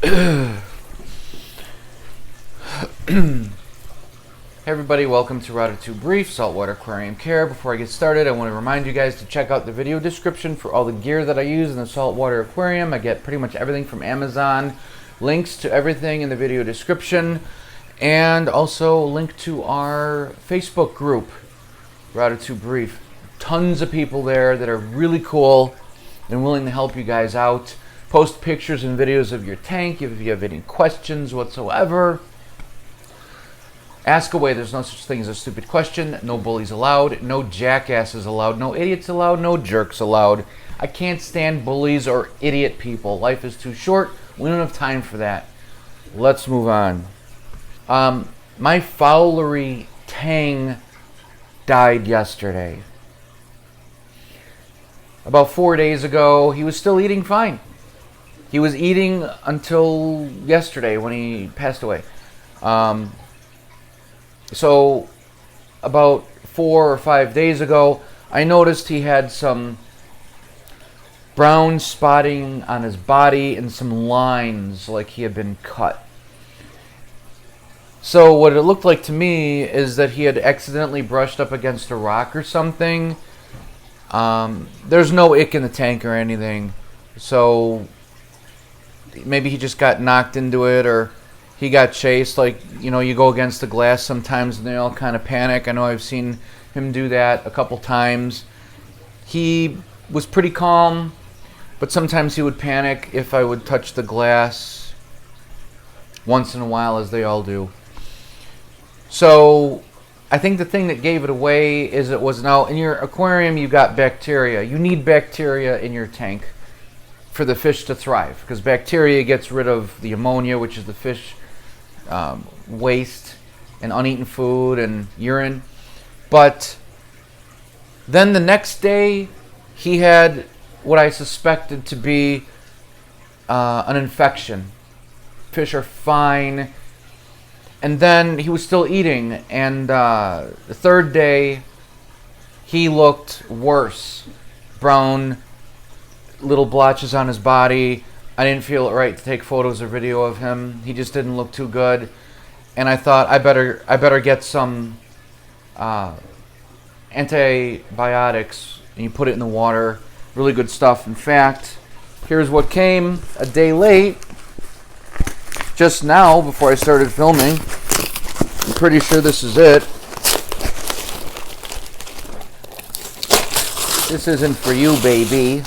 Hey everybody, welcome to Router 2 Brief, Saltwater Aquarium Care. Before I get started, I want to remind you guys to check out the video description for all the gear that I use in the saltwater aquarium. I get pretty much everything from Amazon. Links to everything in the video description. And also a link to our Facebook group, Router 2 Brief. Tons of people there that are really cool and willing to help you guys out. Post pictures and videos of your tank if you have any questions whatsoever. Ask away. There's no such thing as a stupid question. No bullies allowed. No jackasses allowed. No idiots allowed. No jerks allowed. I can't stand bullies or idiot people. Life is too short. We don't have time for that. Let's move on. My Fowleri tang died yesterday. About 4 days ago, he was still eating fine. He was eating until yesterday when he passed away. So about 4 or 5 days ago, I noticed he had some brown spotting on his body and some lines like he had been cut. So what it looked like to me is that he had accidentally brushed up against a rock or something. There's no ick in the tank or anything, so maybe he just got knocked into it, or he got chased. Like, you know, you go against the glass sometimes and they all kind of panic. I know I've seen him do that a couple times. He was pretty calm, but sometimes he would panic if I would touch the glass once in a while, as they all do. So I think the thing that gave it away is it was, now in your aquarium you've got bacteria. You need bacteria in your tank for the fish to thrive, because bacteria gets rid of the ammonia, which is the fish waste and uneaten food and urine. But then the next day he had what I suspected to be an infection. Fish are fine. And then he was still eating, and the third day he looked worse. Brown little blotches on his body. I didn't feel it right to take photos or video of him. He just didn't look too good. And I thought I better get some antibiotics, and you put it in the water. Really good stuff. In fact, here's what came a day late. Just now, before I started filming. I'm pretty sure this is it. This isn't for you, baby.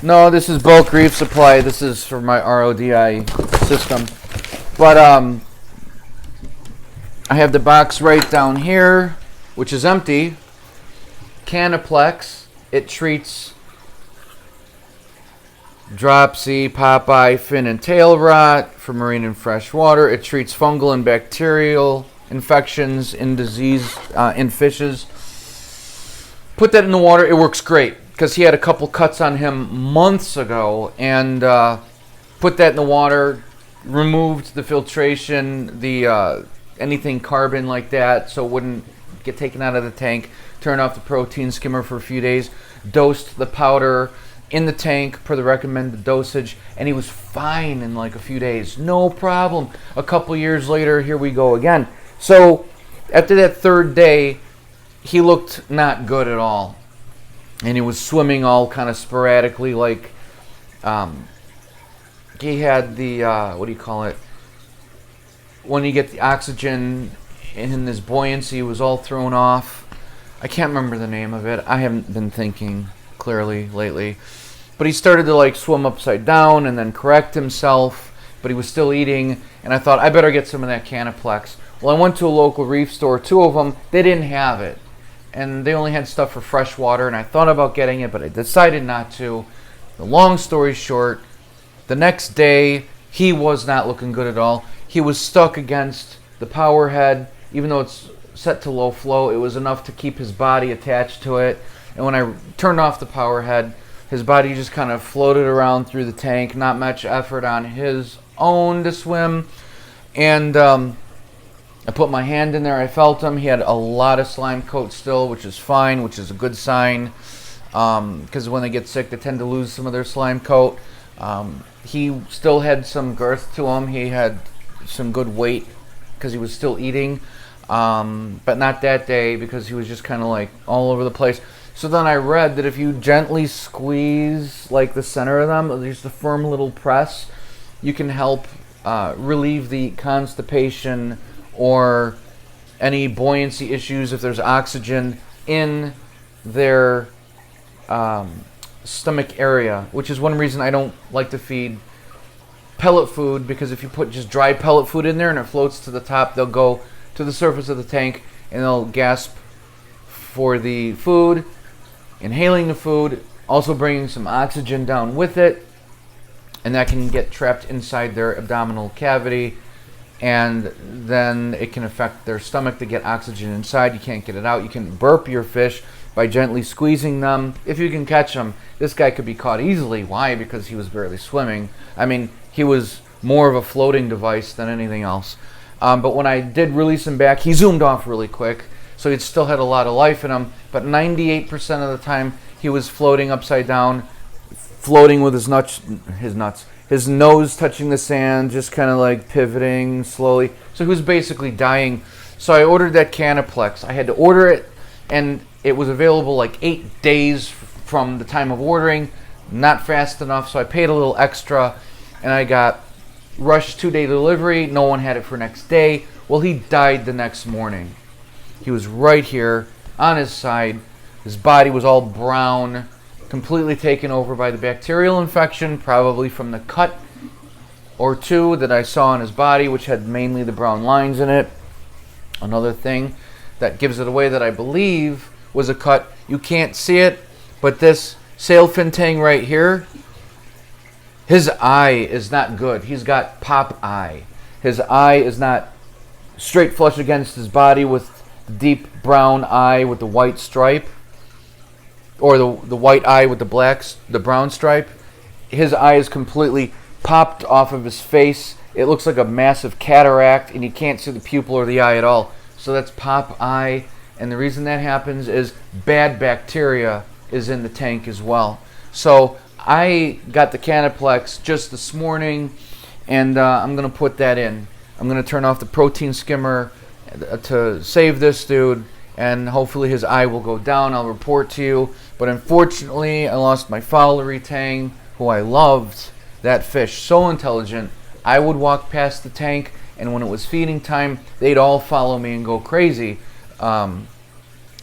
No, this is bulk reef supply. This is for my RODI system. But I have the box right down here, which is empty. Kanna Plex. It treats dropsy, popeye, fin and tail rot for marine and fresh water. It treats fungal and bacterial infections in disease in fishes. Put that in the water. It works great, because he had a couple cuts on him months ago, and put that in the water, removed the filtration, the anything carbon like that, so it wouldn't get taken out of the tank. Turned off the protein skimmer for a few days. Dosed the powder in the tank per the recommended dosage, and he was fine in like a few days. No problem. A couple years later, here we go again. So after that third day, he looked not good at all. And he was swimming all kind of sporadically, like he had the, what do you call it? When you get the oxygen in his buoyancy, was all thrown off. I can't remember the name of it. I haven't been thinking clearly lately. But he started to like swim upside down and then correct himself, but he was still eating, and I thought I better get some of that Kanna Plex. Well, I went to a local reef store, 2 of them, they didn't have it. And they only had stuff for fresh water, and I thought about getting it, but I decided not to. The long story short, the next day he was not looking good at all. He was stuck against the power head. Even though it's set to low flow, it was enough to keep his body attached to it. And when I turned off the power head, his body just kind of floated around through the tank. Not much effort on his own to swim. And I put my hand in there. I felt him. He had a lot of slime coat still, which is fine, which is a good sign. Because when they get sick, they tend to lose some of their slime coat. He still had some girth to him. He had some good weight because he was still eating, but not that day because he was just kind of like all over the place. So then I read that if you gently squeeze like the center of them, just a firm little press, you can help relieve the constipation or any buoyancy issues if there's oxygen in their stomach area, which is one reason I don't like to feed pellet food, because if you put just dry pellet food in there and it floats to the top, they'll go to the surface of the tank and they'll gasp for the food, inhaling the food, also bringing some oxygen down with it, and that can get trapped inside their abdominal cavity, and then it can affect their stomach to get oxygen inside. You can't get it out. You can burp your fish by gently squeezing them if you can catch them. This guy could be caught easily. Why? Because he was barely swimming. I mean, he was more of a floating device than anything else. But when I did release him back, he zoomed off really quick, so he still had a lot of life in him, but 98% of the time he was floating upside down, floating with his nose touching the sand, just kind of like pivoting slowly. So he was basically dying. So I ordered that Kanna Plex. I had to order it, and it was available like 8 days from the time of ordering. Not fast enough, so I paid a little extra, and I got rushed 2-day delivery. No one had it for next day. Well, he died the next morning. He was right here on his side. His body was all brown, completely taken over by the bacterial infection, probably from the cut or two that I saw on his body, which had mainly the brown lines in it. Another thing that gives it away that I believe was a cut. You can't see it, but this sailfin tang right here, his eye is not good. He's got pop eye. His eye is not straight flush against his body with the deep brown eye with the white stripe, or the white eye with the brown stripe. His eye is completely popped off of his face. It looks like a massive cataract, and you can't see the pupil or the eye at all. So that's pop eye, and the reason that happens is bad bacteria is in the tank as well. So I got the Kanna Plex just this morning, and I'm going to put that in. I'm going to turn off the protein skimmer to save this dude, and hopefully his eye will go down. I'll report to you. But unfortunately, I lost my Fowleri tang, who I loved. That fish, so intelligent. I would walk past the tank, and when it was feeding time, they'd all follow me and go crazy,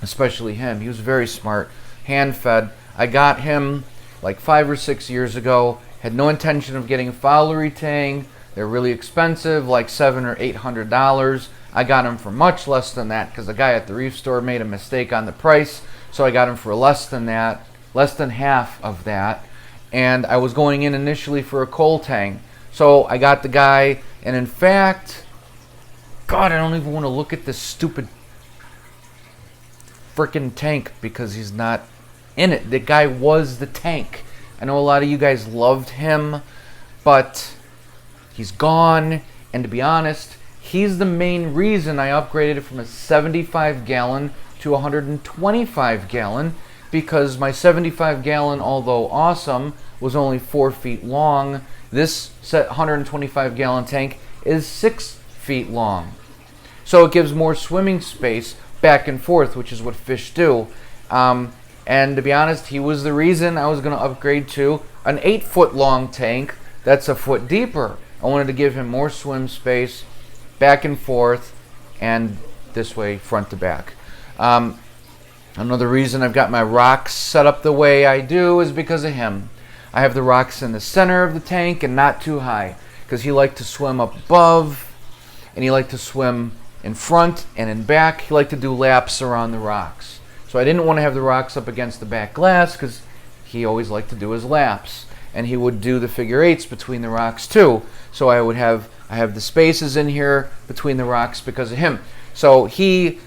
especially him. He was very smart, hand-fed. I got him like 5 or 6 years ago. Had no intention of getting a Fowleri tang. They're really expensive, like $700 or $800. I got him for much less than that because the guy at the reef store made a mistake on the price. So I got him for less than that, less than half of that. And I was going in initially for a coal tang. So I got the guy, and in fact, God, I don't even want to look at this stupid freaking tank because he's not in it. The guy was the tank. I know a lot of you guys loved him, but he's gone. And to be honest, he's the main reason I upgraded it from a 75-gallon to a 125-gallon, because my 75-gallon, although awesome, was only 4 feet long. This 125-gallon tank is 6 feet long. So it gives more swimming space back and forth, which is what fish do. And to be honest, he was the reason I was going to upgrade to an 8-foot-long tank that's a foot deeper. I wanted to give him more swim space back and forth, and this way, front to back. Another reason I've got my rocks set up the way I do is because of him. I have the rocks in the center of the tank and not too high, because he liked to swim up above, and he liked to swim in front and in back. He liked to do laps around the rocks. So I didn't want to have the rocks up against the back glass, because he always liked to do his laps. And he would do the figure eights between the rocks too. So I have the spaces in here between the rocks because of him. So he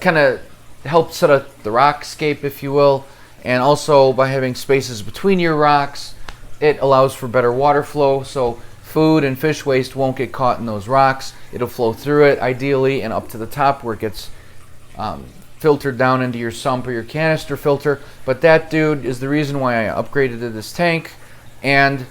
kind of helped set up the Rockscape, if you will. And also by having spaces between your rocks, it allows for better water flow. So food and fish waste won't get caught in those rocks. It'll flow through it ideally and up to the top where it gets filtered down into your sump or your canister filter. But that dude is the reason why I upgraded to this tank. And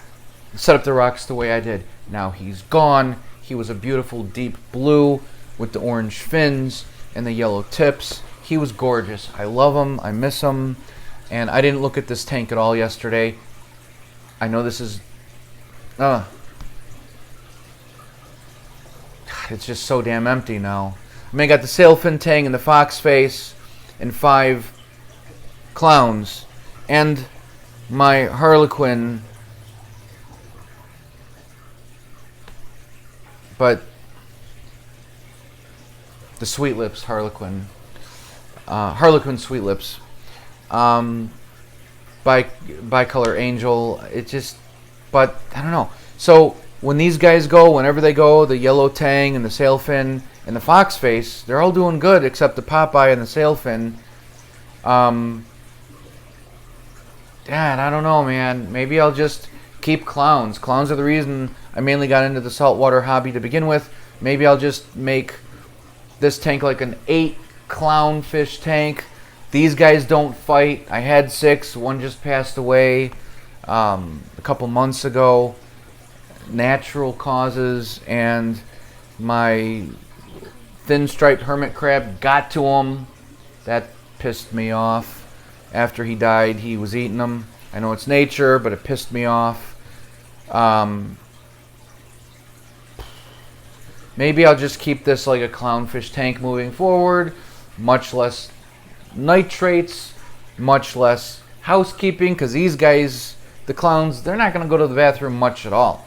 set up the rocks the way I did. Now he's gone. He was a beautiful deep blue with the orange fins and the yellow tips. He was gorgeous. I love him. I miss him. And I didn't look at this tank at all yesterday. I know this is... it's just so damn empty now. I mean, I got the sailfin tang and the fox face and 5 clowns. And my harlequin. But the Sweet Lips Harlequin. Harlequin Sweet Lips. Bicolor Angel. It just... But, I don't know. So, when these guys go, whenever they go, the yellow tang and the sailfin and the fox face, they're all doing good except the Popeye and the sailfin. Dad, I don't know, man. Maybe I'll just keep clowns. Clowns are the reason I mainly got into the saltwater hobby to begin with. Maybe I'll just make this tank like an 8 clownfish tank. These guys don't fight. I had 6. One just passed away a couple months ago. Natural causes, and my thin striped hermit crab got to him. That pissed me off. After he died, he was eating them. I know it's nature, but it pissed me off. Maybe I'll just keep this like a clownfish tank moving forward. Much less nitrates, much less housekeeping, because these guys, the clowns, they're not going to go to the bathroom much at all.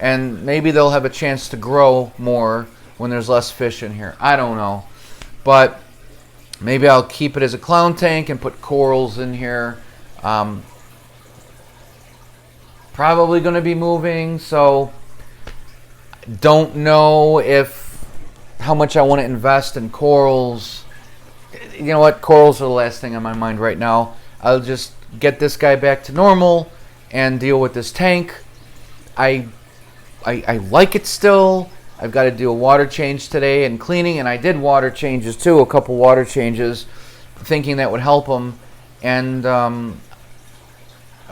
And maybe they'll have a chance to grow more when there's less fish in here. I don't know. But maybe I'll keep it as a clown tank and put corals in here. Probably going to be moving, so don't know how much I want to invest in corals. You know what? Corals are the last thing on my mind right now. I'll just get this guy back to normal and deal with this tank. I like it still. I've got to do a water change today and cleaning, and I did water changes too, a couple water changes, thinking that would help them. And I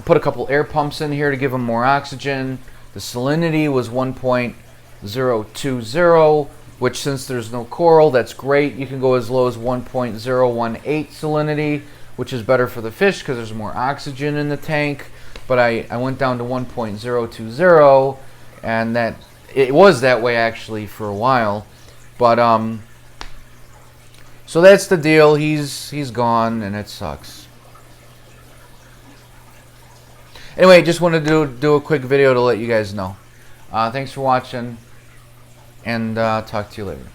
put a couple air pumps in here to give them more oxygen. The salinity was 1.020, which, since there's no coral, that's great. You can go as low as 1.018 salinity, which is better for the fish because there's more oxygen in the tank. But I went down to 1.020, and that it was that way actually for a while. But so that's the deal. He's gone, and it sucks. Anyway, just wanted to do a quick video to let you guys know. Thanks for watching, and talk to you later.